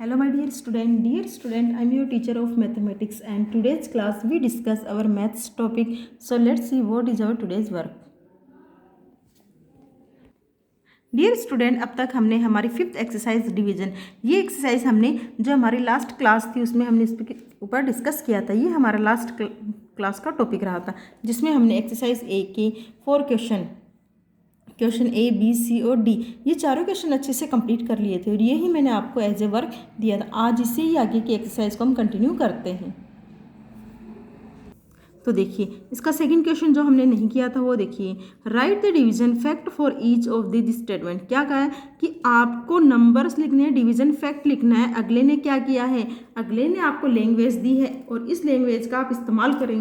Hello my dear student, I am your teacher of mathematics and today's class we discuss our maths topic. So let's see what is our today's work. Dear student, अब तक हमने हमारी 5th exercise division, ये exercise हमने जो हमारी last class थी उसमें हमने इसके ऊपर डिस्कस किया था। ये हमारा लास्ट क्लास का टॉपिक रहा था जिसमें हमने एक्सरसाइज ए की 4 क्वेश्चन ए बी सी और डी, ये चारों क्वेश्चन अच्छे से कंप्लीट कर लिए थे और ये ही मैंने आपको एज ए वर्क दिया था। आज इसे ही आगे की एक्सरसाइज को हम कंटिन्यू करते हैं। तो देखिए इसका सेकंड क्वेश्चन जो हमने नहीं किया था वो देखिए, right the division fact for each of this statement. क्या कहा है कि आपको नंबर्स लिखने हैं, डिवीजन फैक्ट लिखना है। अगले ने क्या किया है, अगले ने आपको लैंग्वेज दी है और इस लैंग्वेज का आप इस्तेमाल करेंगे।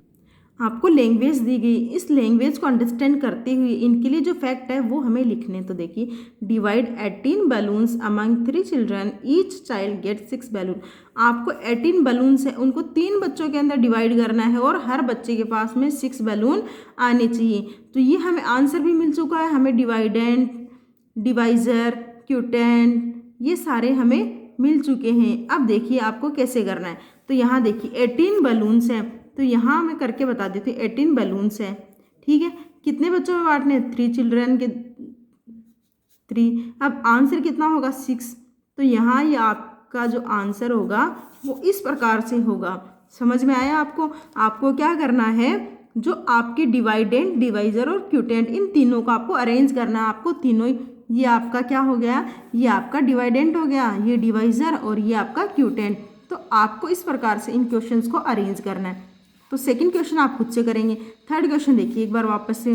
आपको लैंग्वेज दी गई, इस लैंग्वेज को अंडरस्टैंड करते हुए इनके लिए जो फैक्ट है वो हमें लिखने। तो देखिए, divide 18 balloons among 3 children, each child gate 6 balloon. आपको 18 बलून्स है, उनको 3 बच्चों के अंदर डिवाइड करना है और हर बच्चे के पास में 6 बैलून आने चाहिए। तो ये हमें आंसर भी मिल चुका है, हमें डिवाइडेंट, डिवाइजर, क्यूटेंट ये सारे हमें मिल चुके हैं। अब देखिए आपको कैसे करना है। तो यहाँ देखिए 18 बलून्स हैं, तो यहाँ मैं करके बता देती हूँ। 18 बलून्स है, ठीक है। कितने बच्चों में बांटने हैं, 3 चिल्ड्रन के 3। अब आंसर कितना होगा, 6। तो यहाँ ये आपका जो आंसर होगा वो इस प्रकार से होगा। समझ में आया आपको? आपको क्या करना है, जो आपके डिवाइडेंट, डिवाइजर और क्यूटेंट, इन तीनों को आपको अरेंज करना है। आपको तीनों, ये आपका क्या हो गया, ये आपका डिवाइडेंट हो गया, ये डिवाइजर और ये आपका क्यूटेंट। तो आपको इस प्रकार से इन क्वेश्चंस को अरेंज करना है। तो सेकंड क्वेश्चन आप खुद से करेंगे। थर्ड क्वेश्चन देखिए एक बार वापस से,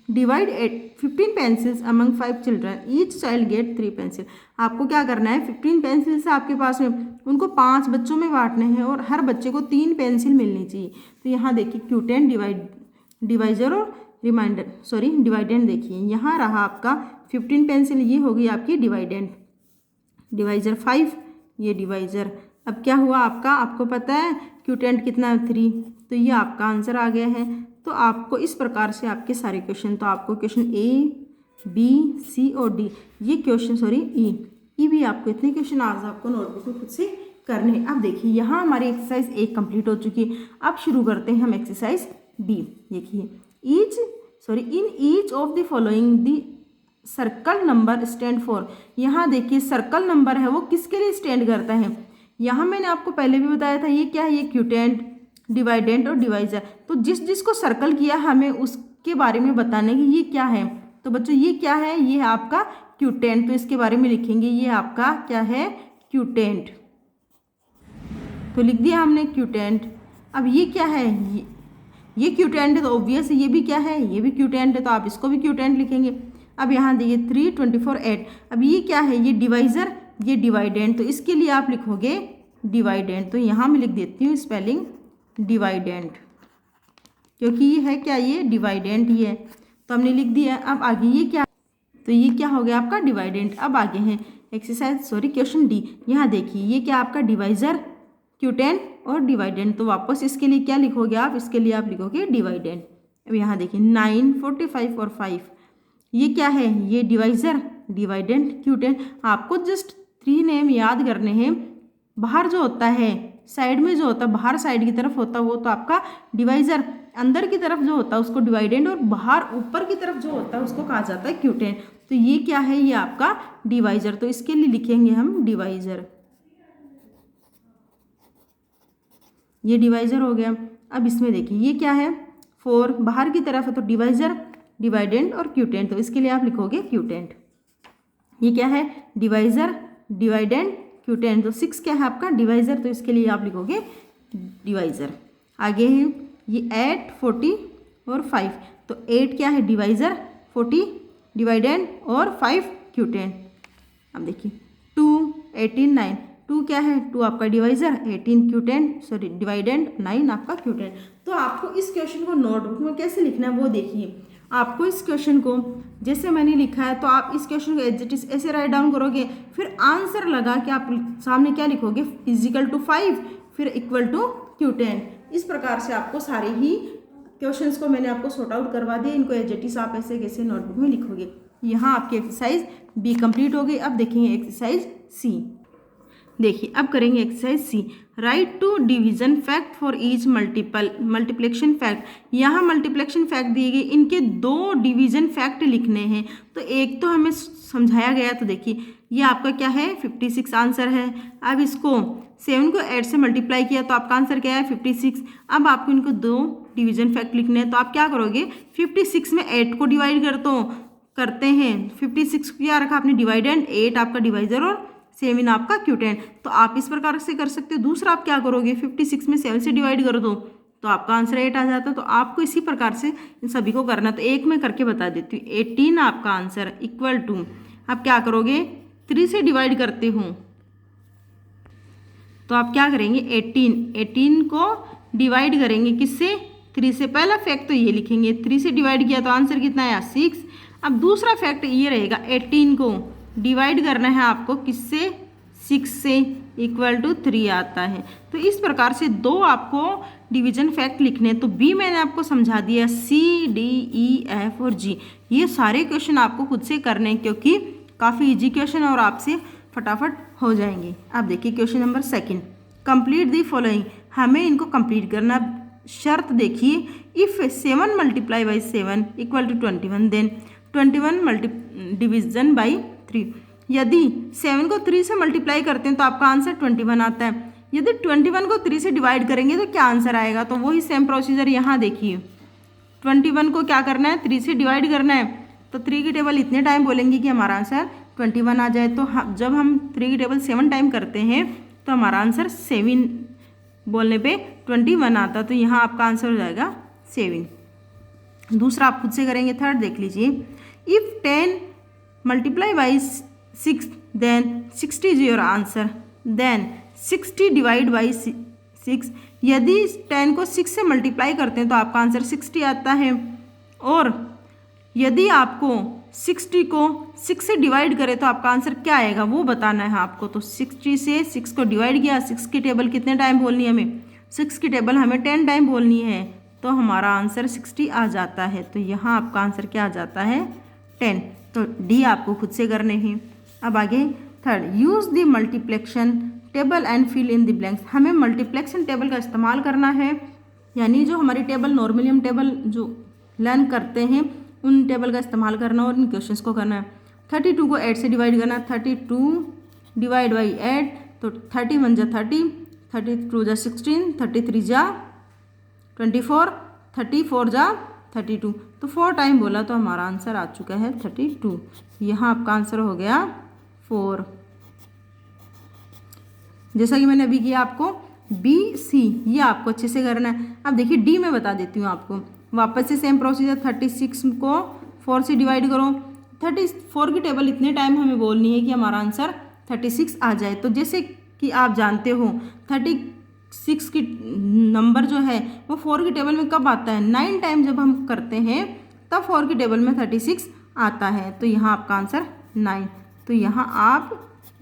divide 15 pencils among 5 children, each child gate 3 pencil. आपको क्या करना है, 15 पेंसिल्स आपके पास में, उनको 5 बच्चों में बांटने हैं और हर बच्चे को 3 पेंसिल मिलनी चाहिए। तो यहाँ देखिए क्यूटेंट, डिवाइजर और डिवाइडेंट देखिए, यहाँ रहा आपका 15 पेंसिल, ये होगी आपकी डिवाइडेंट, डिवाइजर 5, ये डिवाइजर। अब क्या हुआ आपका, आपको पता है क्यूटेंट कितना है, 3। तो ये आपका आंसर आ गया है। तो आपको इस प्रकार से आपके सारे क्वेश्चन, तो आपको क्वेश्चन ए बी सी और डी, ये क्वेश्चन ई भी आपको, इतने क्वेश्चन आज आपको नोटबुक में खुद से करने हैं। अब देखिए यहाँ हमारी एक्सरसाइज ए कंप्लीट हो चुकी है। अब शुरू करते हैं हम एक्सरसाइज बी। देखिए, in each of the following the circle number stand for. यहाँ देखिए सर्कल नंबर है वो किसके लिए स्टैंड करता है। यहाँ मैंने आपको पहले भी बताया था, ये क्या है, ये क्यूटेंट, डिवाइडेंट और डिवाइजर। तो जिसको सर्कल किया हमें उसके बारे में बताने की ये क्या है। तो बच्चों ये क्या है, ये है आपका क्यूटेंट। तो इसके बारे में लिखेंगे, ये आपका क्या है, क्यूटेंट। तो लिख दिया हमने क्यूटेंट। अब ये क्या है, ये क्यूटेंट है, तो ऑब्वियस ये भी क्या है, ये भी क्यूटेंट है, तो आप इसको भी क्यूटेंट लिखेंगे। अब यहाँ देखिए 3, 24, 8। अब ये क्या है, ये डिवाइजर, ये डिवाइडेंट, तो इसके लिए आप लिखोगे डिवाइडेंट। तो यहाँ मैं लिख देती हूँ स्पेलिंग डिवाइडेंट, क्योंकि ये है क्या, ये डिवाइडेंट ही है, तो हमने लिख दिया। अब आगे ये क्या, तो ये क्या हो गया आपका डिवाइडेंट। अब आगे है क्वेश्चन डी। यहाँ देखिए ये क्या आपका डिवाइजर, क्यूटेंट और डिवाइडेंट। तो वापस इसके लिए क्या लिखोगे आप, इसके लिए आप लिखोगे डिवाइडेंट। अब यहाँ देखिए 9, 45 और 5, ये क्या है, ये डिवाइजर, डिवाइडेंट, क्यूटेंट। आपको जस्ट 3 नेम याद करने हैं। बाहर जो होता है, साइड में जो होता है, बाहर साइड की तरफ होता है वो तो आपका डिवाइजर, अंदर की तरफ जो होता है उसको डिवाइडेंट, और बाहर ऊपर की तरफ जो होता है उसको कहा जाता है क्यूटेंट। तो ये क्या है, ये आपका डिवाइजर। तो इसके लिए लिखेंगे हम डिवाइजर, ये डिवाइजर हो गया। अब इसमें देखिए ये क्या है, 4 बाहर की तरफ है, तो डिवाइजर, डिवाइडेंट और क्यूटेंट, तो इसके लिए आप लिखोगे क्यूटेंट। ये क्या है, डिवाइजर, डिवाइडेंट, क्यूटेंट। तो 6 क्या है आपका डिवाइजर, तो इसके लिए आप लिखोगे डिवाइजर। आगे है ये 8, 40 और 5। तो 8 क्या है, डिवाइजर, 40 डिवाइडेंट और 5 क्यूटेंट। अब देखिए 2, 18, 9। 2 क्या है, 2 आपका डिवाइजर, 18 क्यूटेंट, डिवाइडेंट, 9 आपका क्यूटेंट। तो आपको इस क्वेश्चन को नोटबुक में कैसे लिखना है वो देखिए। आपको इस क्वेश्चन को जैसे मैंने लिखा है, तो आप इस क्वेश्चन को एज इट इज ऐसे राइट डाउन करोगे, फिर आंसर लगा के आप सामने क्या लिखोगे, इजिकल टू 5, फिर इक्वल टू क्यूटेंट। इस प्रकार से आपको सारे ही क्वेश्चंस को मैंने आपको सॉर्ट आउट करवा दिया। इनको एज इट इज आप ऐसे कैसे नोटबुक में लिखोगे। यहाँ आपकी एक्सरसाइज बी कंप्लीट हो गई। अब देखेंगे एक्सरसाइज सी। देखिए अब करेंगे exercise C. Write two division fact for each multiplication fact. यहाँ मल्टीप्लिकेशन फैक्ट दिए गए, इनके 2 डिवीजन फैक्ट लिखने हैं। तो एक तो हमें समझाया गया, तो देखिए ये आपका क्या है 56 आंसर है। अब इसको 7 को 8 से मल्टीप्लाई किया तो आपका आंसर क्या है 56। अब आपको इनको 2 डिवीजन फैक्ट लिखने हैं, तो आप क्या करोगे 56 में 8 को डिवाइड करते हैं। 56 को क्या रखा आपने डिवाइडेंड, 8 आपका डिवाइजर और 7 आपका क्यूटेंट। तो आप इस प्रकार से कर सकते हो। दूसरा आप क्या करोगे 56 में 7 से डिवाइड कर दो तो आपका आंसर 8 आ जाता है। तो आपको इसी प्रकार से इन सभी को करना। तो एक मैं करके बता देती हूँ। 18 आपका आंसर इक्वल टू, आप क्या करोगे 3 से डिवाइड करते हो तो आप क्या करेंगे 18 को डिवाइड करेंगे किससे 3 से। पहला फैक्ट तो ये लिखेंगे, 3 से डिवाइड किया तो आंसर कितना आया 6। अब दूसरा फैक्ट ये रहेगा 18 को डिवाइड करना है आपको किससे 6 से, इक्वल टू 3 आता है। तो इस प्रकार से 2 आपको डिवीजन फैक्ट लिखने हैं। तो बी मैंने आपको समझा दिया, सी डी ई एफ और जी ये सारे क्वेश्चन आपको खुद से करने हैं क्योंकि काफ़ी इजी क्वेश्चन और आपसे फटाफट हो जाएंगे। अब देखिए question number 2, complete the following. हमें इनको कंप्लीट करना। शर्त देखिए, if 7 multiply by 7 equal to 21 then 21 division by 3। यदि 7 को 3 से मल्टीप्लाई करते हैं तो आपका आंसर 21 आता है। यदि 21 को 3 से डिवाइड करेंगे तो क्या आंसर आएगा, तो वही सेम प्रोसीजर यहाँ देखिए। 21 को क्या करना है 3 से डिवाइड करना है, तो 3 की टेबल इतने टाइम बोलेंगे कि हमारा आंसर 21 आ जाए। तो जब हम 3 की टेबल 7 टाइम करते हैं तो हमारा आंसर 7 बोलने पे 21 आता। तो यहाँ आपका आंसर हो जाएगा 7। दूसरा आप खुद से करेंगे। थर्ड देख लीजिए, if 10 multiply by 6 then 60 is your answer, then 60 divide by 6। यदि 10 को 6 से मल्टीप्लाई करते हैं तो आपका आंसर 60 आता है। और यदि आपको 60 को 6 से डिवाइड करें तो आपका आंसर क्या आएगा वो बताना है आपको। तो 60 से 6 को डिवाइड किया, 6 की टेबल कितने टाइम बोलनी है हमें, 6 की टेबल हमें 10 टाइम बोलनी है, तो हमारा आंसर 60 आ जाता है। तो यहाँ आपका आंसर क्या आ जाता है 10। तो डी आपको खुद से करने हैं। अब आगे third, use the multiplication table and fill in the blanks. हमें मल्टीप्लेक्शन टेबल का इस्तेमाल करना है, यानी जो हमारी टेबल नॉर्मली हम टेबल जो लर्न करते हैं उन टेबल का इस्तेमाल करना और इन क्वेश्चंस को करना है। 32 को 8 से डिवाइड करना, 32 डिवाइड बाई 8 तो 31 जा 30, 32 जा 16, 33 जा 24, 34 जा 32। तो 4 टाइम बोला तो हमारा आंसर आ चुका है 32। यहाँ आपका आंसर हो गया 4। जैसा कि मैंने अभी किया आपको बी सी ये आपको अच्छे से करना है। अब देखिए डी में बता देती हूँ आपको, वापस से सेम प्रोसीजर। 36 को 4 से डिवाइड करो, 34 की टेबल इतने टाइम हमें बोलनी है कि हमारा आंसर 36 आ जाए। तो जैसे कि आप जानते हो 36 की नंबर जो है वो 4 की टेबल में कब आता है, 9 टाइम जब हम करते हैं तब 4 की टेबल में 36 आता है। तो यहाँ आपका आंसर 9। तो यहाँ आप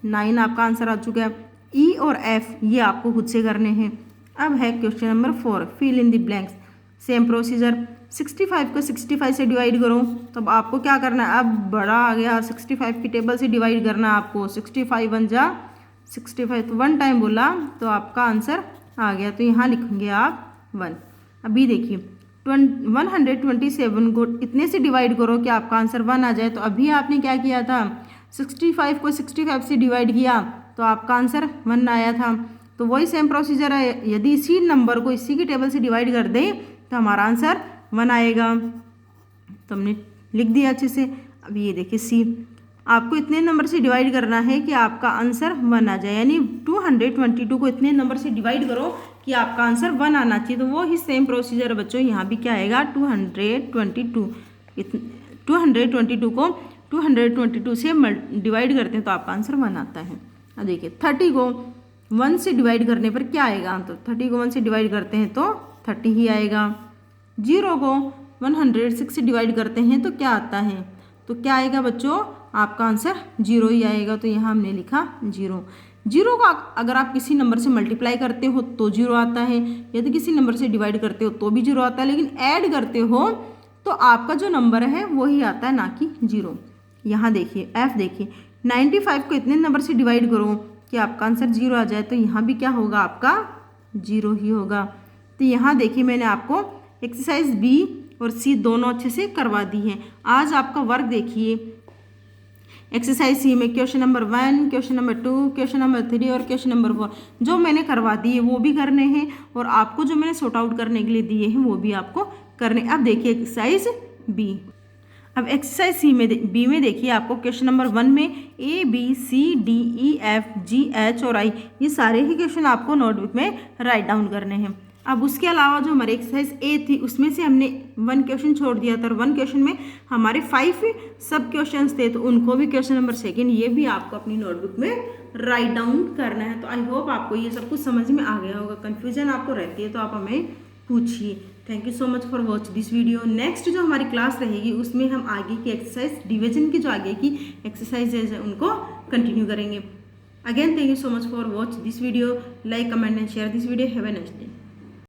9 आपका आंसर आ चुका है। ई और एफ ये आपको खुद से करने हैं। अब है question number 4, fill in the blanks. Same procedure, 65 को 65 से डिवाइड करो, तब आपको क्या करना है, अब बड़ा आ गया 65 की टेबल से डिवाइड करना है आपको। 65 1 जा 65, तो 1 टाइम बोला तो आपका आंसर आ गया। तो यहाँ लिखेंगे आप 1। अभी देखिए 127 को इतने से डिवाइड करो कि आपका आंसर 1 आ जाए। तो अभी आपने क्या किया था, 65 को 65 से डिवाइड किया तो आपका आंसर 1 आया था। तो वही सेम प्रोसीजर है, यदि इसी नंबर को इसी की टेबल से डिवाइड कर दें तो हमारा आंसर 1 आएगा। तो हमने लिख दिया अच्छे से। अब ये देखिए सी, आपको इतने नंबर से डिवाइड करना है कि आपका आंसर 1 आ जाए, यानी 222 को इतने नंबर से डिवाइड करो कि आपका आंसर 1 आना चाहिए। तो वो ही सेम प्रोसीजर है बच्चों, यहाँ भी क्या आएगा 222 को 222 से डिवाइड करते हैं तो आपका आंसर 1 आता है। अब देखिए 30 को 1 से डिवाइड करने पर क्या आएगा, तो 30 को 1 से डिवाइड करते हैं तो 30 ही आएगा। 0 को 106 से डिवाइड करते हैं तो क्या आता है, तो क्या आएगा बच्चों, आपका आंसर 0 ही आएगा। तो यहाँ हमने लिखा 0। 0 को अगर आप किसी नंबर से मल्टीप्लाई करते हो तो 0 आता है, यदि किसी नंबर से डिवाइड करते हो तो भी 0 आता है, लेकिन ऐड करते हो तो आपका जो नंबर है वही आता है, ना कि 0। यहाँ देखिए एफ देखिए, 95 को इतने नंबर से डिवाइड करो कि आपका आंसर 0 आ जाए, तो यहाँ भी क्या होगा, आपका 0 ही होगा। तो यहाँ देखिए मैंने आपको एक्सरसाइज बी और सी दोनों अच्छे से करवा दी है। आज आपका वर्क देखिए, एक्सरसाइज सी में question number 1, question number 2, question number 3 और क्वेश्चन नंबर 4 जो मैंने करवा दिए वो भी करने हैं, और आपको जो मैंने सॉर्ट आउट करने के लिए दिए हैं वो भी आपको करने। अब देखिए एक्सरसाइज बी। अब एक्सरसाइज बी में देखिए आपको क्वेश्चन नंबर 1 में A B C D E F G H और I ये सारे ही क्वेश्चन आपको नोटबुक में राइट डाउन करने हैं। अब उसके अलावा जो हमारी एक्सरसाइज ए थी उसमें से हमने 1 क्वेश्चन छोड़ दिया था, और 1 क्वेश्चन में हमारे 5 सब क्वेश्चन थे, तो उनको भी क्वेश्चन नंबर 2 ये भी आपको अपनी नोटबुक में राइट डाउन करना है। तो आई होप आपको ये सब कुछ समझ में आ गया होगा। कन्फ्यूजन आपको रहती है तो आप हमें पूछिए। Thank you so much for watch this video. Next जो हमारी क्लास रहेगी उसमें हम आगे की एक्सरसाइज डिवीजन की जो आगे की एक्सरसाइजेज है उनको कंटिन्यू करेंगे। Again thank you so much for watch this video. Like, comment and share this video. Have a nice day.